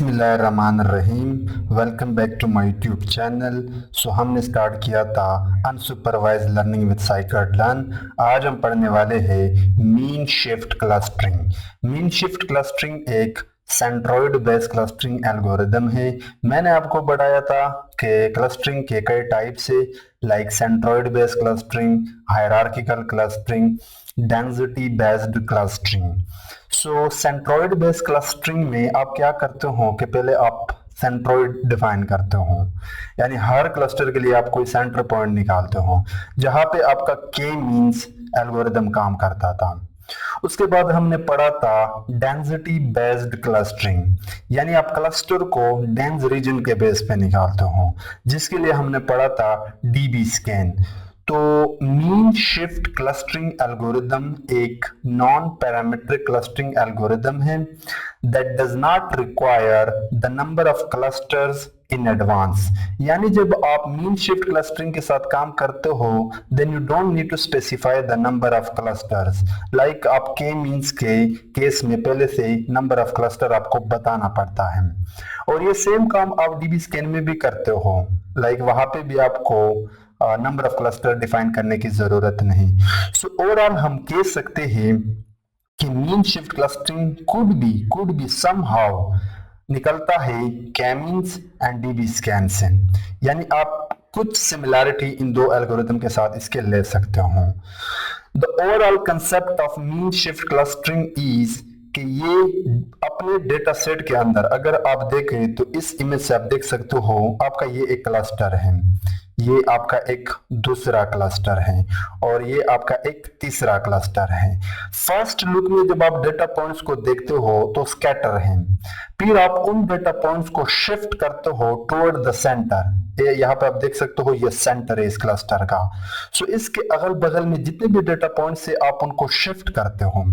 बिस्मिल्लाहिर्रहमानिर्रहीम। Welcome back to my YouTube channel. हमने start किया था अनसुपरवाइज लर्निंग विद scikit-learn। आज हम पढ़ने वाले हैं mean shift clustering. Mean shift clustering एक सेंट्रोइड बेस्ड क्लस्टरिंग एल्गोरिदम है। मैंने आपको बताया था कि क्लस्टरिंग के कई टाइप्स है, like centroid based clustering, hierarchical clustering, density based clustering. So centroid based clustering में आप क्या करते हो कि पहले आप सेंट्रोइड डिफाइन करते हो, यानी हर क्लस्टर के लिए आप कोई सेंटर पॉइंट निकालते हो जहां पे आपका के मींस एल्गोरिदम काम करता था। उसके बाद हमने पढ़ा था डेंसिटी बेस्ड क्लस्टरिंग, यानी आप क्लस्टर को डेंस रीजन के बेस पे निकालते हो, जिसके लिए हमने पढ़ा था डीबी स्कैन। तो मीन शिफ्ट क्लस्टरिंग एल्गोरिदम एक नॉन पैरामीट्रिक क्लस्टरिंग एल्गोरिदम है that does not require the number of clusters in advance. यानी जब आप मीन शिफ्ट क्लस्टरिंग के साथ काम करते हो then you don't need to specify the number of clusters. Like आप के मीन्स के केस में पहले से नंबर ऑफ क्लस्टर आपको बताना पड़ता है, और ये सेम काम आप डीबी स्कैन में भी करते हो। लाइक वहां पे भी आपको नंबर ऑफ क्लस्टर डिफाइन करने की जरूरत नहीं। सो ओवरऑल हम कह सकते हैं कि mean shift clustering could be somehow निकलता है k-मींस एंड डीबी स्कैन से, यानी आप कुछ सिमिलैरिटी इन दो एल्गोरिथम के साथ इसके ले सकते हो। The overall concept of mean shift clustering is कि ये अपने डेटा सेट के अंदर अगर आप देखें तो इस इमेज से आप देख सकते हो आपका ये एक क्लस्टर है, ये आपका एक दूसरा क्लस्टर है, और ये आपका एक तीसरा क्लस्टर है। फर्स्ट लुक में जब आप डेटा पॉइंट्स को देखते हो तो स्कैटर हैं, फिर आप उन डेटा पॉइंट्स को शिफ्ट करते हो टुवर्ड द सेंटर। यहाँ पे आप देख सकते हो ये सेंटर है इस क्लस्टर का। सो इसके अगल बगल में जितने भी डेटा पॉइंट्स से आप उनको शिफ्ट करते हो,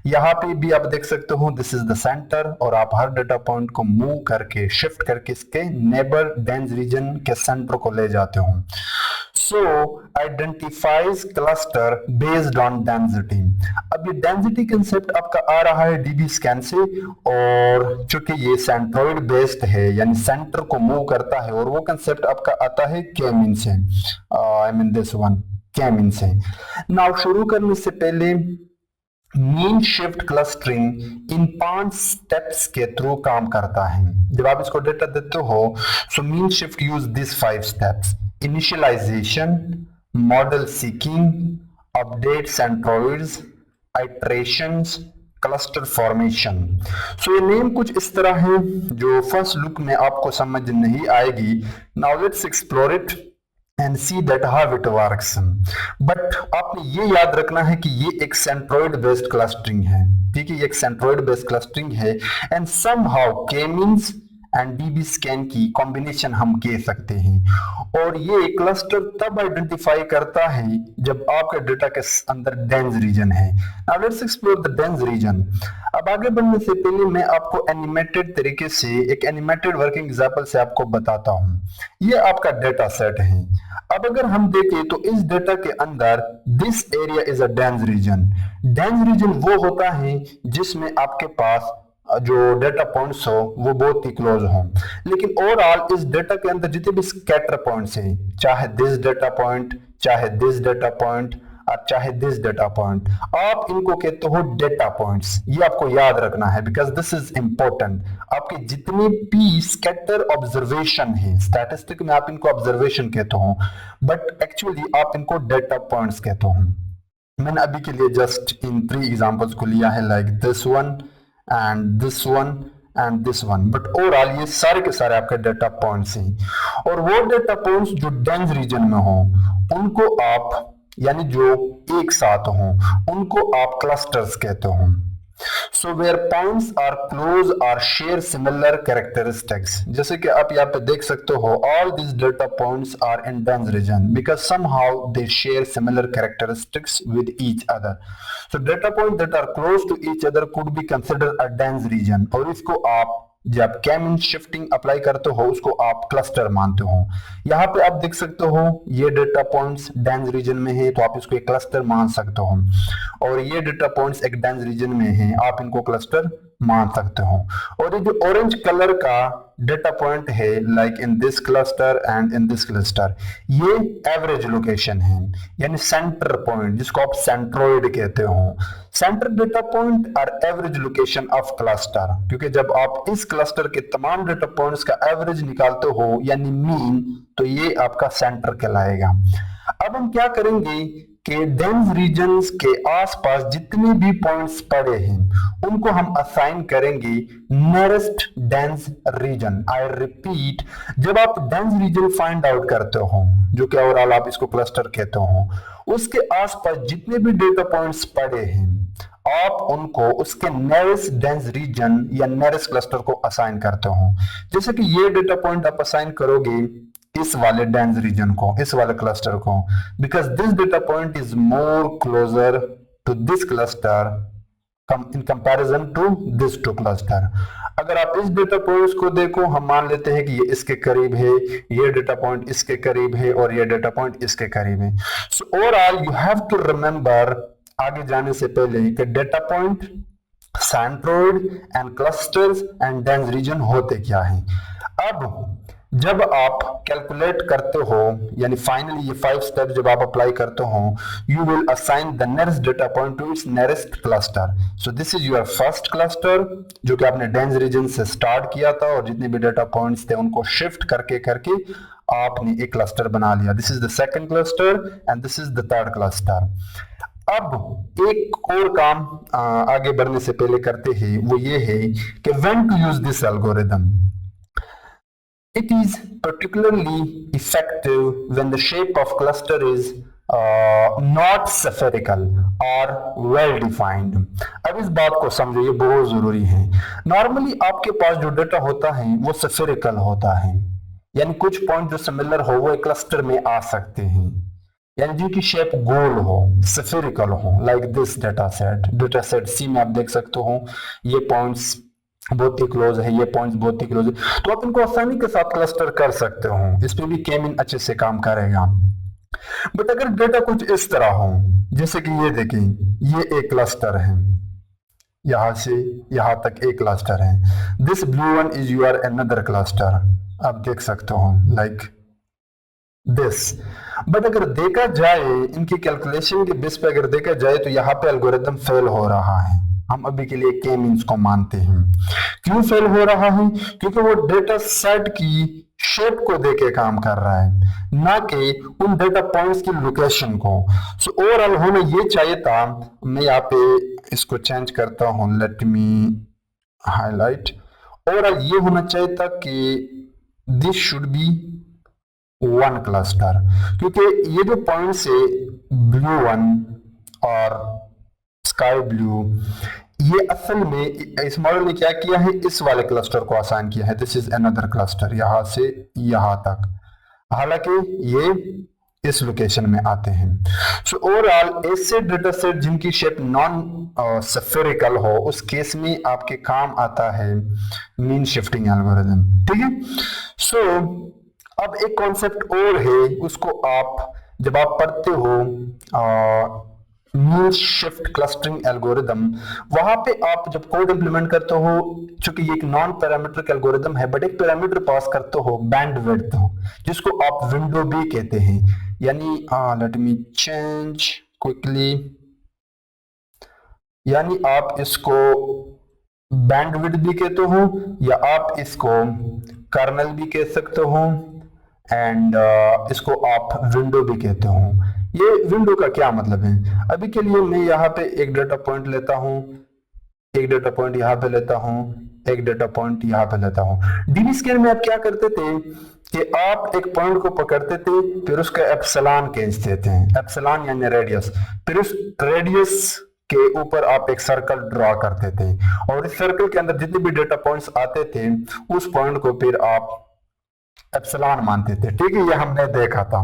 यहाँ पे भी आप देख सकते हो दिस इज द सेंटर, और आप हर डेटा पॉइंट को मूव करके शिफ्ट करके इसके नेबर डेंस रीजन के सेंटर को ले जाते हो। So identifies cluster based on density। अब ये डेंसिटी कंसेप्ट आपका आ रहा है डीबी स्कैन से, और चूंकि ये सेंट्रोइड बेस्ड है यानी सेंटर को मूव करता है, और वो कंसेप्ट आपका आता है k-मीन से, I mean this one k mean से। नाउ शुरू करने से पहले mean shift clustering in 5 steps के थ्रू काम करता है। जब आप इसको डेटा देते हो so mean shift use this 5 steps: initialization, model seeking, update centroids, iterations, cluster formation. So ये नेम कुछ इस तरह है जो फर्स्ट लुक में आपको समझ नहीं आएगी। Now let's explore it and see that how it works। But आपने ये याद रखना है कि ये एक सेंट्रोइड बेस्ड क्लस्टरिंग है, ठीक है, ये एक सेंट्रोइड बेस्ड क्लस्टरिंग है, and somehow k means and DB scan की कॉम्बिनेशन हम कह सकते हैं। और ये क्लस्टर तब आइडेंटिफाई करता है जब आपके डेटा के अंदर डेंस रीजन है। Now let's explore the dense region. अब आगे बढ़ने से पहले मैं आपको एनिमेटेड तरीके से एक एनिमेटेड वर्किंग एग्जांपल से आपको बताता हूं। ये आपका डेटा सेट है। अब अगर हम देखें तो इस डेटा के अंदर this area is a dense region. Dense region वो होता है जिसमें आपके पास जो डेटा पॉइंट्स हो वो बहुत ही क्लोज हो, लेकिन ओवरऑल इस डेटा के अंदर जितने भी स्कैटर पॉइंट्स हैं, चाहे दिस डेटा पॉइंट, चाहे दिस डेटा पॉइंट, और चाहे दिस डेटा पॉइंट, आप इनको कहते हो डेटा पॉइंट्स। ये आपको याद रखना है बिकॉज दिस इज इंपॉर्टेंट। आपके जितने भी स्कैटर ऑब्जर्वेशन है, स्टैटिस्टिक में आप इनको ऑब्जर्वेशन कहते हो, बट एक्चुअली आप इनको डेटा पॉइंट्स कहते हो। मैंने अभी के लिए जस्ट इन 3 एग्जांपल्स को लिया है, like this one and this one and this one, but overall ये सारे के सारे आपके डेटा पॉइंट्स हैं। और वो डेटा पॉइंट्स जो डेंस रीजन में हो उनको आप, यानी जो एक साथ हो, उनको आप क्लस्टर्स कहते हो। So where points are close और शेयर सिमिलर कैरेक्टरिस्टिक्स, जैसे कि आप यहाँ पे देख सकते हो all this data points are in dense region because somehow they share similar characteristics with each other. So data point that are close to each other could be considered a dense region, और इसको आप जब k-मीन shifting apply करते हो उसको आप cluster मानते हो। यहाँ पे आप देख सकते हो ये डेटा पॉइंट्स डेंस रीजन में है तो आप इसको एक क्लस्टर मान सकते हो, और ये डेटा पॉइंट्स एक डेंस रीजन में है, आप इनको क्लस्टर मान सकते हो। और ये जो ऑरेंज कलर का डेटा पॉइंट है, like in this cluster and in this cluster, ये एवरेज लोकेशन है, यानी सेंटर पॉइंट, जिसको आप सेंट्रोइड कहते हो। Centre data point are average location of cluster, क्योंकि जब आप इस क्लस्टर के तमाम डेटा पॉइंट्स का एवरेज निकालते हो यानी मीन, तो ये आपका सेंटर कहलाएगा। अब हम क्या करेंगे कि डेंस रीजन्स के आसपास जितने भी पॉइंट्स पड़े हैं उनको हम असाइन करेंगे nearest dense region. I repeat, जब आप डेंस रीजन फाइंड आउट करते हो, जो कि ओवरऑल आप इसको क्लस्टर कहते हो, उसके आसपास जितने भी डेटा पॉइंट्स पड़े हैं आप उनको उसके नियरेस्ट डेंस रीजन या नियरेस्ट क्लस्टर को असाइन करते हो। जैसे कि ये डेटा पॉइंट आप असाइन करोगे इस वाले डेंस रीजन को, इस वाले क्लस्टर को, because this data point is more closer to this cluster in comparison to this two cluster. अगर आप इस डेटा पॉइंट्स को देखो, हम मान लेते हैं कि ये इसके करीब है, ये डेटा पॉइंट इसके करीब है और ये डेटा पॉइंट इसके करीब है। So overall you have to remember आगे जाने से पहले कि data point, centroid and clusters and dense region होते क्या है। अब जब आप कैलकुलेट करते हो, यानी फाइनली ये 5 स्टेप जब आप अप्लाई करते हो, you will assign the nearest data point two its nearest cluster. So this is your first cluster, जो कि आपने डेंस रीजन से स्टार्ट किया था और जितने भी डेटा पॉइंट्स थे उनको शिफ्ट करके करके आपने एक क्लस्टर बना लिया। This is the second cluster and this is the third cluster. अब एक और काम आगे बढ़ने से पहले करते हैं, वो ये है कि when to use this algorithm. It is particularly effective when the shape of cluster is not spherical or well defined। अब इस बात को समझो, ये बहुत जरूरी है। नॉर्मली आपके पास जो डेटा होता है वो spherical होता है, यानी कुछ पॉइंट जो सिमिलर हो वो एक क्लस्टर में आ सकते हैं, यानी जिनकी शेप गोल हो, spherical हो, लाइक दिस डेटा सेट सी में आप देख सकते हो ये पॉइंट्स बहुत ही क्लोज है, ये पॉइंट्स बहुत ही क्लोज है, तो आप इनको आसानी के साथ क्लस्टर कर सकते हो। इस पे भी के मीन अच्छे से काम करेगा। बट अगर डेटा कुछ इस तरह हो, जैसे कि ये देखें, ये एक क्लस्टर है, यहां से यहां तक एक क्लस्टर है, this blue one is your another cluster, आप देख सकते हो लाइक दिस। बट अगर देखा जाए इनकी कैलकुलेशन के बेस पे अगर देखा जाए तो यहाँ पे एल्गोरिथम फेल हो रहा है। हम अभी के लिए के मीन्स को मानते हैं। क्यों फेल हो रहा है? क्योंकि वो डेटा सेट की शेप को देके काम कर रहा है, ना कि उन डेटा पॉइंट्स की लोकेशन को। सो ओवरऑल होना ये चाहिए था, मैं यहाँ पे इसको चेंज करता हूँ, लेट मी हाईलाइट। ओवरऑल ये होना चाहिए था कि this should be one cluster, क्योंकि ये जो पॉइंट्स है ब्लू वन और स्काई ब्लू, ये असल में इस मॉडल ने क्या किया है, इस वाले क्लस्टर को आसान किया है। दिस इज अनदर क्लस्टर, यहां से यहां तक, हालांकि ये इस लोकेशन में आते हैं। सो ओवरऑल ऐसे डेटा सेट जिनकी शेप नॉन स्फेरिकल हो, उस केस में आपके काम आता है मीन शिफ्टिंग एल्गोरिथम। ठीक है। सो अब एक कॉन्सेप्ट और है, उसको आप जब आप पढ़ते हो मीन शिफ्ट क्लस्टरिंग एल्गोरिथम, वहां पे आप जब कोड इंप्लीमेंट करते हो, चूंकि ये एक नॉन पैरामीट्रिक एल्गोरिथम है, बट एक पैरामीटर पास करते हो बैंडविड्थ, जिसको आप विंडो भी कहते हैं, यानी लेट मी चेंज क्विकली, यानी आप इसको बैंडविड्थ भी कहते हो या आप इसको कर्नल भी कह सकते हो, एंड इसको आप विंडो भी कहते हो। ये विंडो का क्या मतलब है? अभी के लिए मैं यहाँ पे एक डेटा पॉइंट लेता हूँ, एक डेटा पॉइंट यहाँ पे लेता हूँ, एक डेटा पॉइंट यहाँ पे लेता हूँ। डीबी स्कैन में आप क्या करते थे कि आप एक पॉइंट को पकड़ते थे, फिर उसका एप्सिलॉन खींचते थे, एप्सिलॉन यानी रेडियस, फिर उस रेडियस के ऊपर आप एक सर्कल ड्रॉ करते थे, और इस सर्कल के अंदर जितने भी डेटा पॉइंट्स आते थे उस पॉइंट को फिर आप एप्सिलॉन मानते थे। ठीक है, ये हमने देखा था।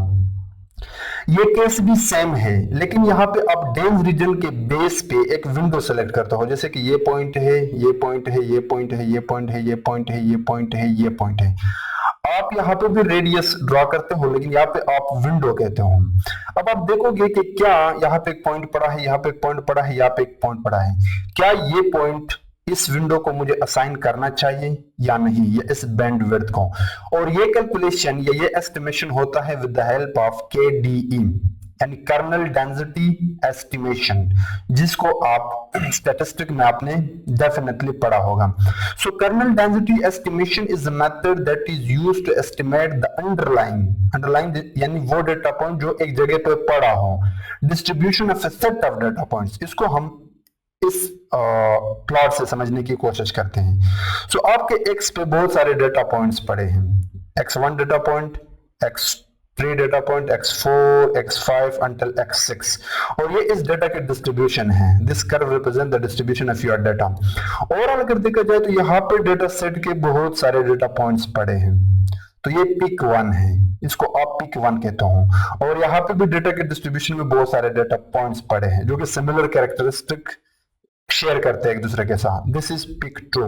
ये केस भी सेम है, लेकिन यहाँ पे आप डेंस रीजन के बेस पे एक विंडो सेलेक्ट करते हो, जैसे कि ये पॉइंट है, ये पॉइंट है, ये पॉइंट है, ये पॉइंट है, ये पॉइंट है, ये पॉइंट है, ये पॉइंट है। आप यहाँ पे भी रेडियस ड्रॉ करते हो, लेकिन यहाँ पे आप विंडो कहते हो। अब आप देखोगे कि क्या यहाँ पे एक पॉइंट पड़ा है, यहाँ पे एक पॉइंट पड़ा है, यहाँ पे एक पॉइंट पड़ा है, क्या ये पॉइंट इस विंडो को मुझे असाइन करना चाहिए या नहीं, या इस बैंडविड्थ को। और ये कैलकुलेशन या ये एस्टिमेशन होता है with the help of KDE, यानी कर्नल डेंसिटी एस्टिमेशन, जिसको आप स्टैटिस्टिक में आपने डेफिनेटली पढ़ा होगा। So kernel density estimation is a method that is used to estimate the underlying यानी वो डेटा पॉइंट जो एक जगह पे पड़ा हो, distribution of a set of data points. इसको हम इस प्लॉट से समझने की कोशिश करते हैं। सो आपके X पे बहुत सारे डेटा पॉइंट्स पड़े हैं, X1 data point, X3 data point, X4, X5 until X6, और ये इस डेटा के डिस्ट्रीब्यूशन है। This curve represent the distribution of your data. Overall अगर देखा जाए तो यहाँ पे डेटा सेट के बहुत सारे डेटा पॉइंट्स पड़े हैं, तो ये पिक 1 है, इसको आप पिक 1 कहते हो। और यहाँ पे भी डेटा के डिस्ट्रीब्यूशन में बहुत सारे डेटा पॉइंट्स पड़े हैं जो कि सिमिलर कैरेक्टरिस्टिक शेयर करते हैं एक दूसरे के साथ। दिस इज पिक 2,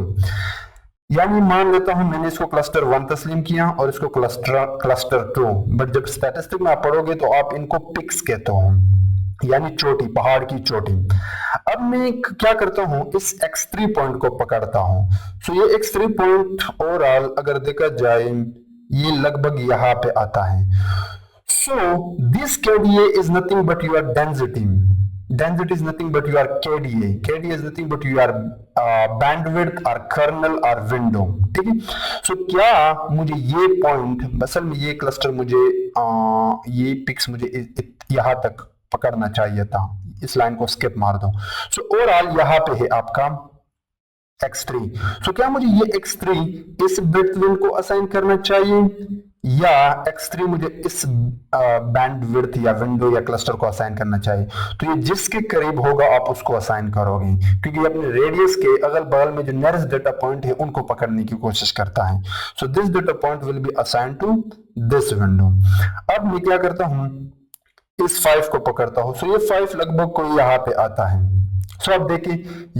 यानी मान लेता हूं मैंने इसको क्लस्टर 1 तस्लीम किया और इसको क्लस्टर 2, बट जब स्टैटिस्टिक में आप पढ़ोगे तो आप इनको पिक्स कहते हो, यानी चोटी, पहाड़ की चोटी। अब मैं क्या करता हूं, इस X3 पॉइंट को पकड़ता हूं। सो ये X3 पॉइंट ओवरऑल अगर देखा जाए ये लगभग यहां पे आता है। So this KDA is nothing but your density. Density is nothing but your KDA. KDA is nothing but your bandwidth or kernel or window. ठीक है। सो क्या मुझे ये पॉइंट, असल में ये क्लस्टर मुझे ये पिक्स मुझे यहाँ तक पकड़ना चाहिए था, इस लाइन को स्किप मार दो। सो ओवरऑल यहाँ पे है आपका X3। सो क्या मुझे ये X3 इस ब्रेडथ को असाइन करना चाहिए, या X3 मुझे इस बैंडविड्थ या विंडो या क्लस्टर को असाइन करना चाहिए? तो ये जिसके करीब होगा आप उसको असाइन करोगे, क्योंकि अपने रेडियस के अगल बगल में जो नियरेस्ट डेटा पॉइंट है उनको पकड़ने की कोशिश करता है। So this data point will be assign to this window. अब मैं क्या करता हूं, इस 5 को पकड़ता हूं। सो ये 5 लगभग कोई यहाँ पे आता है। सो अब देखिए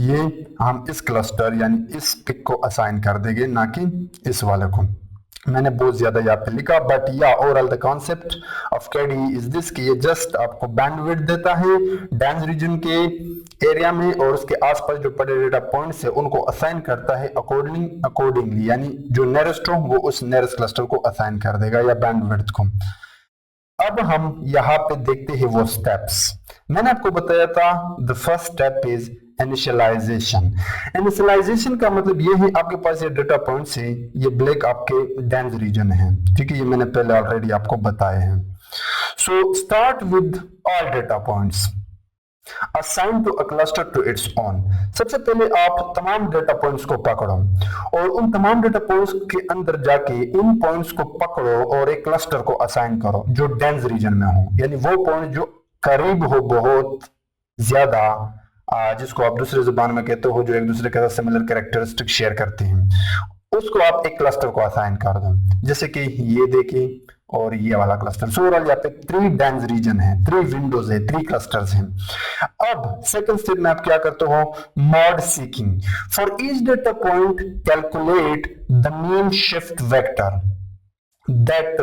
ये हम इस क्लस्टर यानी इस पिक को असाइन कर देंगे, ना कि इस वाले को। मैंने बहुत ज्यादा यहाँ पे लिखा, बट या overall the concept of KDE is this कि ये जस्ट आपको बैंडविड्थ देता है डेंस रीजन के एरिया में, और उसके आसपास जो पड़े डेटा पॉइंट्स है उनको असाइन करता है अकॉर्डिंगली, यानी जो नियरेस्ट हो वो उस नियरेस्ट क्लस्टर को असाइन कर देगा या बैंडविड्थ को। अब हम यहाँ पे देखते हैं वो स्टेप्स। मैंने आपको बताया था the first step is initialization. Initialization का मतलब ये है, आपके पास ये डेटा पॉइंट्स है, ये ब्लैक आपके डेंस रीजन है, ठीक है, ये मैंने पहले ऑलरेडी आपको बताए हैं। So start with all data points, assign to a cluster to its own. सबसे पहले आप तमाम डेटा पॉइंट्स को पकड़ो और उन तमाम डेटा पॉइंट्स के अंदर जाके इन पॉइंट्स को पकड़ो और एक क्लस्टर को असाइन करो जो डेंस रीजन में हो, यानी वो पॉइंट जो करीब हो बहुत ज्यादा, जिसको आप दूसरे जुबान में कहते हो, जो एक दूसरे के साथ सिमिलर कैरेक्टरिस्टिक शेयर करते हैं, उसको आप एक क्लस्टर को असाइन कर दो। जैसे कि ये देखिए और ये वाला क्लस्टर। सो ओवरऑल यहाँ पे 3 डेंस रीजन है, 3 विंडोज है, 3 क्लस्टर्स हैं। अब सेकंड स्टेप में आप क्या करते हो, mod seeking. For each data point calculate the mean shift vector that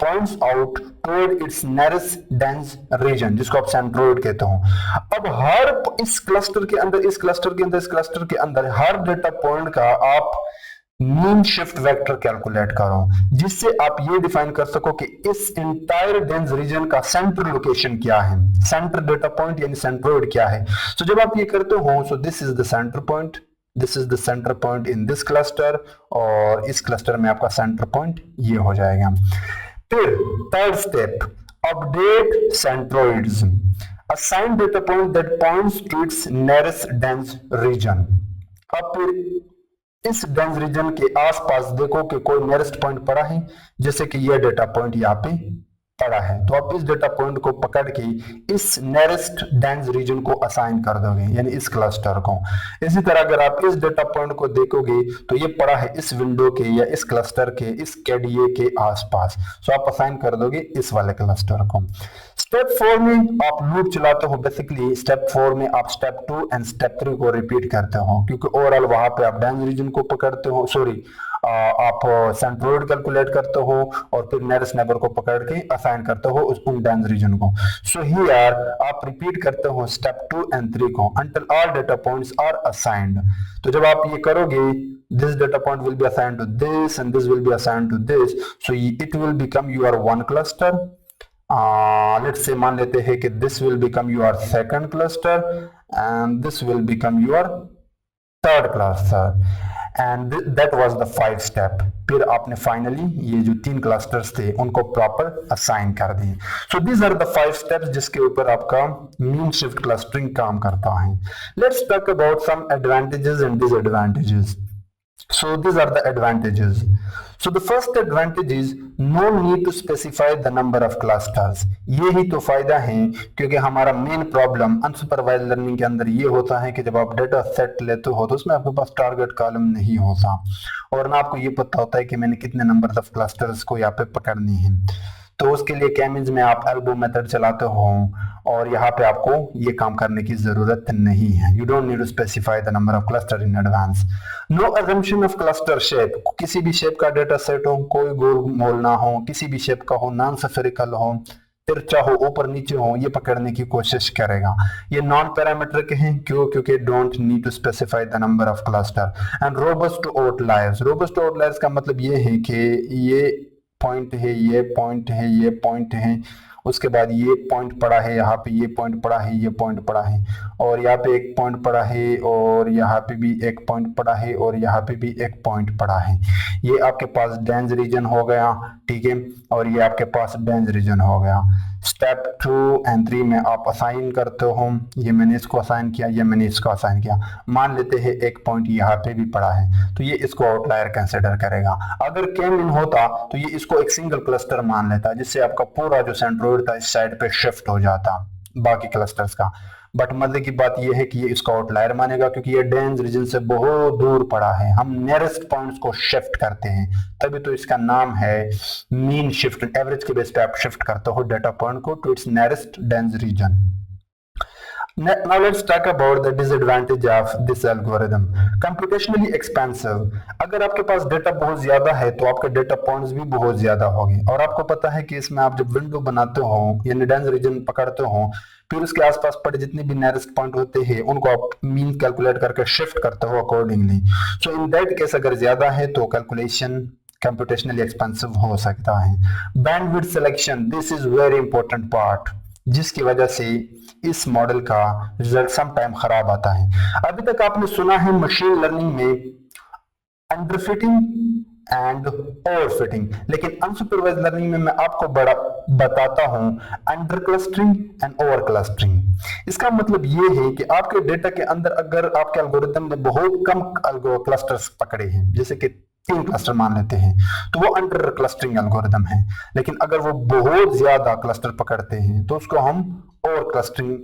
points out toward its nearest dense region, जिसको आप सेंट्रोइड कहते हो। अब हर इस क्लस्टर के अंदर, इस क्लस्टर के अंदर, इस क्लस्टर के अंदर हर डेटा पॉइंट का आप मीन शिफ्ट वेक्टर कैलकुलेट करो, जिससे आप ये डिफाइन कर सको कि इस इंटायर डेंस रीजन का सेंटर लोकेशन क्या है, सेंटर डेटा पॉइंट यानी सेंट्रोइड क्या है। तो जब आप ये करते हो, so this is the centre point, this is the centre point in this cluster, और इस क्लस्टर में आपका सेंटर पॉइंट ये हो जाएगा। फिर third step, update centroids, assign data point that points to its nearest dense region. अब फिर इस डेंस रीजन के आसपास देखो कि कोई नियरेस्ट पॉइंट पड़ा है, जैसे कि ये डेटा पॉइंट यहाँ पे पड़ा है, तो आप इस डेटा पॉइंट को पकड़ के इस नियरेस्ट डेंस रीजन को असाइन कर दोगे, यानी इस क्लस्टर को। इसी तरह अगर आप इस डेटा पॉइंट को देखोगे तो ये पड़ा है इस विंडो के या इस क्लस्टर के, इस KDA के आसपास, तो आप असाइन कर दोगे इस वाले क्लस्टर को। स्टेप 4 में आप लूप चलाते हो। बेसिकली स्टेप 4 में आप स्टेप 2 एंड स्टेप 3 को रिपीट करते हो, क्योंकि ओवरऑल वहां पे आप डेंस रीजन को पकड़ते हो, सॉरी आप सेंट्रोइड कैलकुलेट करते हो और फिर नियरेस्ट नेबर को पकड़ के असाइन करते हो उन डेंस रीजन को। सो हियर आप रिपीट करते हो स्टेप 2 एंड 3 को until all data points are assigned. तो जब आप ये करोगे, this data point will be assigned to this and this will be assigned to this, so it will become your one cluster. Let's say मान लेते हैं कि this will become your second cluster and this will become your third cluster, and that was the 5 step। फिर आपने finally ये जो 3 clusters थे उनको प्रॉपर असाइन कर दिए। So these are the 5 steps जिसके ऊपर आपका मीन शिफ्ट क्लस्टरिंग काम करता है। Let's talk about some advantages and disadvantages. So these are the advantages. So the first advantage is no need to specify the number of clusters। ये ही तो फायदा है, क्योंकि हमारा मेन प्रॉब्लम अनसुपरवाइज्ड लर्निंग के अंदर ये होता है कि जब आप डेटा सेट लेते हो तो उसमें आपके पास टारगेट कॉलम नहीं होता और ना आपको ये पता होता है कि मैंने कितने नंबर ऑफ क्लस्टर्स को यहाँ पे पकड़नी है। तो उसके लिए कैमिंस में आप एल्बो मेथड चलाते हो और यहाँ पे आपको ये काम करने की जरूरत नहीं है। You don't need to specify the number of cluster in advance. No assumption of cluster shape. किसी भी शेप का डेटा सेट हो, कोई गोल मोल ना हो, किसी भी शेप का हो, नॉन स्फेरिकल हो, तिरछा हो, ऊपर नीचे हो, ये पकड़ने की कोशिश करेगा। ये नॉन पैरामीट्रिक है, क्यों? क्योंकि don't need to specify the number of cluster. And robust to outliers. Robust to outliers का मतलब ये है कि ये पॉइंट है, ये पॉइंट है, ये पॉइंट है, उसके बाद ये पॉइंट पड़ा है, यहाँ पे ये पॉइंट पड़ा है, ये पॉइंट पड़ा है, और यहाँ पे एक पॉइंट पड़ा है, और यहाँ पे भी एक पॉइंट पड़ा है, और यहाँ पे भी एक पॉइंट पड़ा है। ये आपके पास डेंस रीजन हो गया, ठीक है, और ये आपके पास डेंस रीजन हो गया। स्टेप 2 एंड 3 में आप असाइन करते हो। ये मैंने इसको असाइन किया, ये मैंने इसको असाइन किया। मान लेते हैं एक पॉइंट यहाँ पे भी पड़ा है, तो ये इसको आउटलायर कंसिडर करेगा। अगर केम इन होता तो ये इसको एक सिंगल क्लस्टर मान लेता, जिससे आपका पूरा जो सेंट्रोइड था इस साइड पे शिफ्ट हो जाता बाकी क्लस्टर्स का। बट मजे की बात यह है कि ये इसका आउटलायर मानेगा, क्योंकि ये डेंस रीजन से बहुत दूर पड़ा है। हम नियरेस्ट पॉइंट्स को शिफ्ट करते हैं, तभी तो इसका नाम है मीन शिफ्ट। एवरेज के बेस पे आप शिफ्ट करते हो डेटा पॉइंट को to its nearest dense region. Now let's talk about the disadvantage of this algorithm. Computationally expensive। अगर आपके पास डेटा बहुत ज्यादा है तो आपके डेटा पॉइंट्स भी बहुत ज्यादा होंगे, और आपको पता है कि इसमें आप जब विंडो बनाते हो यानी डेंस रीजन पकड़ते हो, फिर उसके आसपास पड़े जितने भी नियरेस्ट पॉइंट होते हैं उनको आप मीन कैलकुलेट करके शिफ्ट करते हो accordingly. So in that case अगर ज्यादा है तो कैलकुलेशन कंप्यूटेशनली एक्सपेंसिव हो सकता है। Bandwidth selection, this is very important part, जिसकी वजह से इस मॉडल का रिजल्ट सम टाइम खराब आता है। अभी तक आपने सुना है मशीन लर्निंग में अंडरफिटिंग एंड ओवरफिटिंग, लेकिन अनसुपरवाइज्ड लर्निंग में मैं आपको बड़ा बताता हूं under clustering and over clustering. इसका मतलब ये है कि आपके डेटा के अंदर अगर आपके एल्गोरिथम ने बहुत कम क्लस्टर्स पकड़े हैं, जैसे कि 3 क्लस्टर मान लेते हैं, तो वो अंडर क्लस्टरिंग एल्गोरिथम है। लेकिन अगर वो बहुत ज्यादा क्लस्टर पकड़ते हैं तो उसको हम over clustering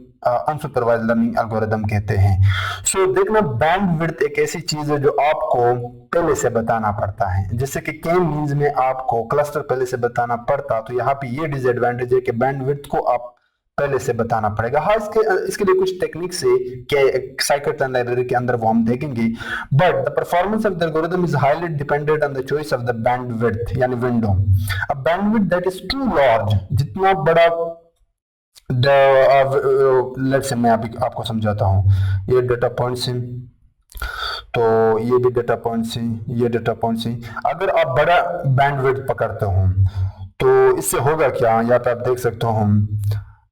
unsupervised learning algorithm कहते हैं। सो देखना, बैंडविड्थ एक ऐसी चीज है जो आपको पहले से बताना पड़ता है। जैसे कि केम मींस में आपको क्लस्टर पहले से बताना पड़ता, तो यहाँ पे ये डिसएडवांटेज है कि बैंडविड्थ को आप पहले से बताना पड़ेगा। हाँ, इसके लिए कुछ टेक्निक से scikit-learn लाइब्रेरी के अंदर वो हम देखेंगे, but the performance of the algorithm is highly dependent on the choice of the bandwidth यानी window. A bandwidth that is too large, जितना बड़ा लेट्स से मैं आपको समझाता हूँ। ये डेटा पॉइंट्स हैं, तो ये भी डेटा पॉइंट्स हैं, ये डेटा पॉइंट्स हैं। अगर आप बड़ा बैंडविड्थ पकड़ते हो तो इससे होगा क्या, यहाँ पे आप देख सकते हो,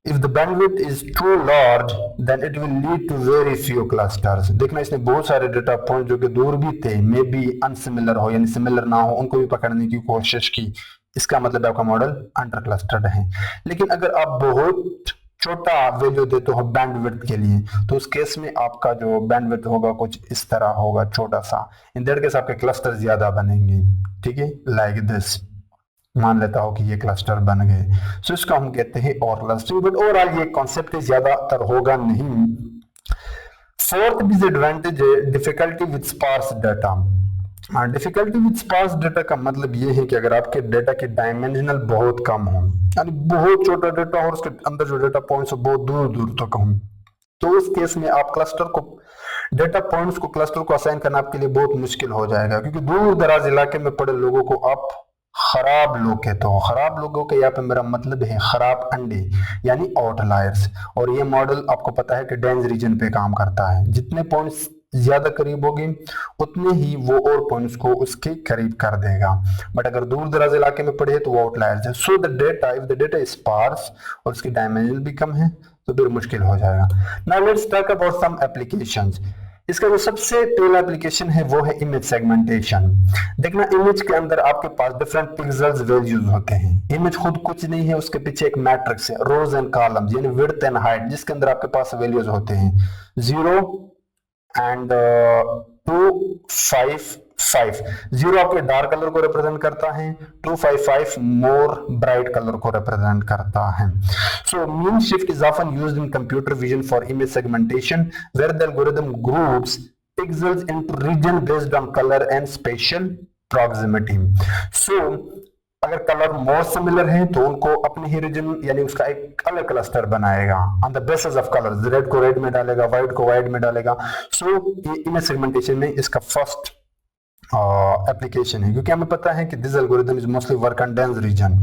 if the bandwidth is too large then it will lead to very few clusters। देखना, इसने बहुत सारे डेटा पॉइंट जो कि दूर भी थे, मे बी अनसिमिलर हो यानी सिमिलर ना हो, उनको भी पकड़ने की कोशिश की। इसका मतलब आपका मॉडल अंडर क्लस्टर्ड है। लेकिन अगर आप बहुत छोटा वैल्यू देते हो बैंडविड्थ के लिए, तो उस केस में आपका जो बैंडविड्थ होगा कुछ इस तरह होगा, छोटा सा। इन दैट केस आपके क्लस्टर ज्यादा बनेंगे, ठीक है, लाइक दिस। मान लेता हो कि ये क्लस्टर बन गए, सो इसको हम कहते हैं ओवर क्लस्टरिंग, बट ओवरऑल ये कॉन्सेप्ट ज्यादातर होगा नहीं। फोर्थ डिसएडवांटेज है difficulty with sparse data. Difficulty with sparse data का मतलब ये है कि अगर आपके डेटा के डायमेंशनल बहुत कम हो, यानी बहुत छोटा डेटा और उसके अंदर जो डेटा पॉइंट्स बहुत दूर दूर तक हों, तो उस केस में आप क्लस्टर को डेटा पॉइंट्स को क्लस्टर को असाइन करना आपके लिए बहुत मुश्किल हो जाएगा, क्योंकि दूर दराज इलाके में पड़े लोगों को आप खराब लोग कहते हो। खराब लोगों के यहाँ पे मेरा मतलब है खराब अंडे, यानी आउटलायर्स। और ये मॉडल आपको पता है कि डेंस रीजन पे काम करता है, जितने पॉइंट्स ज्यादा करीब होगी उतने ही वो और पॉइंट्स को उसके करीब कर देगा। बट अगर दूर दराज इलाके में पड़े तो वो आउटलायर्स है। So the data, if the data is sparse और उसकी डायमेंशन भी कम है तो फिर मुश्किल हो जाएगा। Now let's talk about some applications. इसका जो सबसे पहला एप्लीकेशन है वो है इमेज सेगमेंटेशन। देखना, इमेज के अंदर आपके पास डिफरेंट पिक्सेल्स वैल्यूज होते हैं। इमेज खुद कुछ नहीं है, उसके पीछे एक मैट्रिक्स है, रोज एंड कॉलम्स, यानी विड्थ एंड हाइट, जिसके अंदर आपके पास वैल्यूज होते हैं 0 एंड 255। 0 आपके डार्क कलर को रिप्रेजेंट करता है, 255 मोर ब्राइट कलर को रिप्रेजेंट करता है। So mean shift is often used in computer vision for image segmentation, where the algorithm groups pixels into region based on color and spatial proximity. So अगर colour more similar है तो उनको अपने ही reason, यानी उसका एक अलग क्लस्टर बनाएगा on the basis of colours. Red को रेड में डालेगा, व्हाइट को व्हाइट में डालेगा। सो ये इमेज सेगमेंटेशन में इसका फर्स्ट एप्लीकेशन है, क्योंकि हमें पता है कि this algorithm is mostly work on dense region,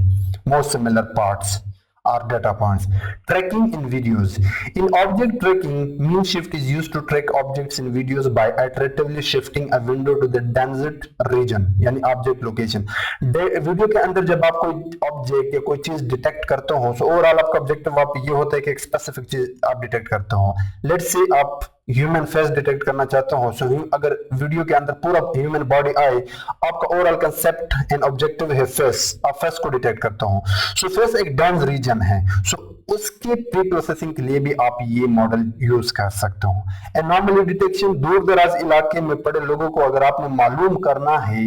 most similar parts or data points. Tracking in videos. In object tracking, mean shift is used to track objects in videos by iteratively shifting a window to the densest region, यानी object location. Video के अंदर जब आप कोई object या कोई चीज detect करते हो, तो ओवरऑल आपका ऑब्जेक्टिव आप ये होता है कि एक स्पेसिफिक चीज आप डिटेक्ट करते हो। लेट्स से आप ह्यूमन फेस डिटेक्ट करना चाहते हो, सो अगर वीडियो के अंदर पूरा ह्यूमन बॉडी आए, आपका ओवरऑल कंसेप्ट एंड ऑब्जेक्टिव है फेस, आप फेस को डिटेक्ट करते हो। सो फेस एक डेंस रीजन है, सो उसके प्री प्रोसेसिंग के लिए भी आप ये मॉडल यूज कर सकते हो। एनॉमली डिटेक्शन, दूर दराज इलाके में पड़े लोगों को अगर आपने मालूम करना है,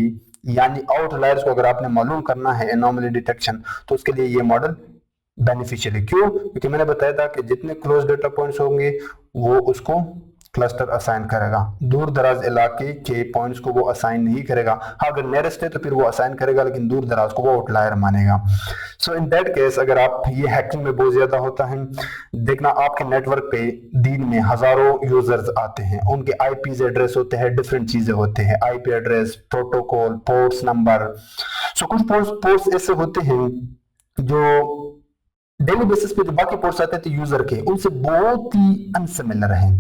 यानी आउटलायर्स को अगर आपने मालूम करना है एनॉमली डिटेक्शन, तो उसके लिए ये मॉडल बेनिफिशियल है। क्यों? क्योंकि मैंने बताया था कि जितने क्लोज डेटा पॉइंट्स होंगे वो उसको क्लस्टर असाइन करेगा, दूर दराज इलाके के पॉइंट्स को वो असाइन नहीं करेगा। हाँ, अगर नियरेस्ट है तो फिर वो असाइन करेगा, लेकिन दूर दराज को वो आउटलायर मानेगा। सो इन दैट केस, अगर आप ये हैकिंग में बहुत ज्यादा होता है, देखना आपके नेटवर्क पे दिन में हजारों यूजर्स आते हैं, उनके आईपी एड्रेस होते हैं, डिफरेंट चीजें होते हैं, IP address, protocol, ports number. So कुछ पोर्ट्स ऐसे होते हैं जो डेली बेसिस पे जो बाकी पोर्ट्स आते थे यूजर के, उनसे बहुत ही अनसिमिलर हैं,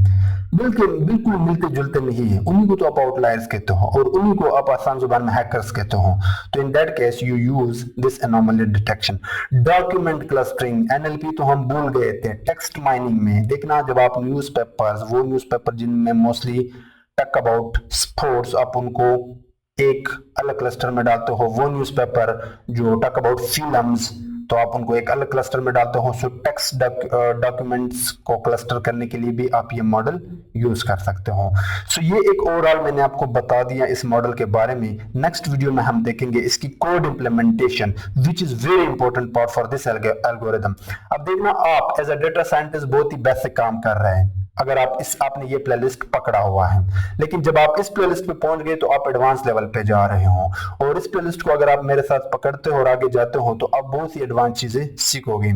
बिल्कुल मिलते जुलते नहीं है। उन्हीं को तो आप आउटलायर्स कहते हो और उन्हीं को आप आसान जुबान में हैकर्स कहते हो। तो in that case you use this anomaly detection. Document clustering, NLP तो हम भूल गए थे। टेक्स्ट माइनिंग में देखना, जब आप न्यूज़पेपर्स, वो न्यूज़पेपर जिनमें मोस्टली टॉक अबाउट स्पोर्ट्स, आप उनको एक अलग क्लस्टर में डालते हो। वो न्यूज़पेपर जो टॉक अबाउट फिल्म्स, तो आप उनको एक अलग क्लस्टर में डालते हो। सो टेक्स्ट डॉक्यूमेंट्स को क्लस्टर करने के लिए भी आप ये मॉडल यूज कर सकते हो। सो ये एक ओवरऑल मैंने आपको बता दिया इस मॉडल के बारे में। नेक्स्ट वीडियो में हम देखेंगे इसकी code implementation, which is very important part for this algorithm. अब देखना, आप एज अ डेटा साइंटिस्ट बहुत ही बेसिक काम कर रहे हैं अगर आपने ये प्लेलिस्ट पकड़ा हुआ है, लेकिन जब आप इस प्लेलिस्ट पे पहुंच गए तो आप एडवांस लेवल पे जा रहे हो। और इस प्लेलिस्ट को अगर आप मेरे साथ पकड़ते हो और आगे जाते हो तो आप बहुत सी एडवांस चीजें सीखोगे,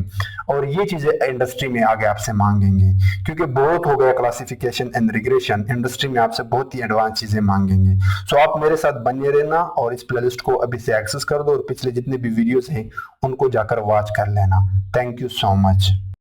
और ये चीजें इंडस्ट्री में आगे आपसे मांगेंगे, क्योंकि बहुत हो गया क्लासिफिकेशन एंड रिग्रेशन, इंडस्ट्री में आपसे बहुत ही एडवांस चीजें मांगेंगे। सो आप मेरे साथ बने रहना और इस प्लेलिस्ट को अभी से एक्सेस कर दो और पिछले जितने भी वीडियोस हैं उनको जाकर वॉच कर लेना। Thank you so much.